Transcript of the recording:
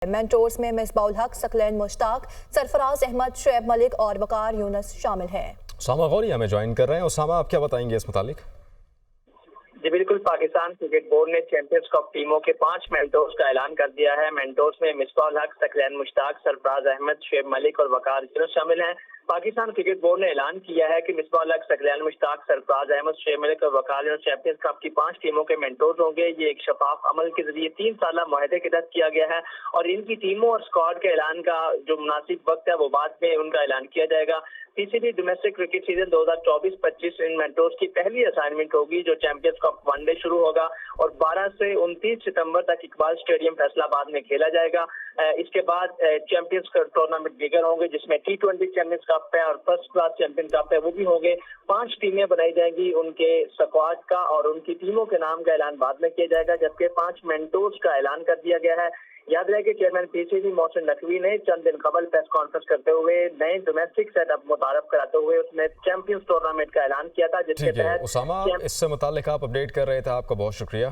Mentors میں مصباح الحق، ثقلین مشتاق، سرفراز احمد، شعیب ملک اور وقار یونس شامل ہیں۔ اسامہ غوری ہمیں جوائن کر رہے ہیں۔ اسامہ، آپ کیا بتائیں گے اس متعلق؟ جی بالکل، پاکستان کرکٹ بورڈ نے چیمپئنز کپ ٹیموں کے 5 مینٹورز کا اعلان کر دیا ہے۔ مینٹورز میں مصباح الحق، ثقلین مشتاق، سرفراز احمد، شعیب ملک اور وقار یونس شامل ہیں۔ پاکستان کرکٹ بورڈ نے اعلان کیا ہے کہ مصباح الحق، ثقلین مشتاق، سرفراز احمد، شعیب ملک اور وقار یونس چیمپئنز کپ کی 5 ٹیموں کے مینٹورز ہوں گے۔ یہ ایک شفاف عمل کے ذریعے 3 سالہ معاہدے کے تحت کیا گیا ہے اور ان کی ٹیموں اور اسکواڈ کے اعلان کا جو مناسب وقت ہے وہ بعد میں ان کا اعلان کیا جائے گا۔ PCB ڈومیسٹک کرکٹ سیزن 2024-25 ان مینٹورز کی پہلی اسائنمنٹ ہوگی جو چیمپئنز کپ ون ڈے شروع ہوگا اور 12 سے 29 ستمبر تک اقبال اسٹیڈیم فیصلہ آباد میں کھیلا جائے گا۔ اس کے بعد چیمپئنز ٹورنامنٹ دیگر ہوں گے جس میں T20 چیمپئنز کپ ہے اور فرسٹ کلاس چیمپئن کپ ہے، وہ بھی ہوں گے۔ 5 ٹیمیں بنائی جائیں گی، ان کے اسکواڈ کا اور ان کی ٹیموں کے نام کا اعلان بعد میں کیا جائے گا، جبکہ 5 مینٹورز کا اعلان کر دیا گیا ہے۔ یاد رہے کہ چیئرمین PCB محسن نقوی نے چند دن قبل پریس کانفرنس کرتے ہوئے نئے ڈومیسٹک سیٹ اپ متعارف کراتے ہوئے اس نے چیمپئنز ٹورنامنٹ کا اعلان کیا تھا، جس کے تحت اسامہ، اس سے متعلق آپ اپڈیٹ کر رہے تھے، آپ کا بہت شکریہ۔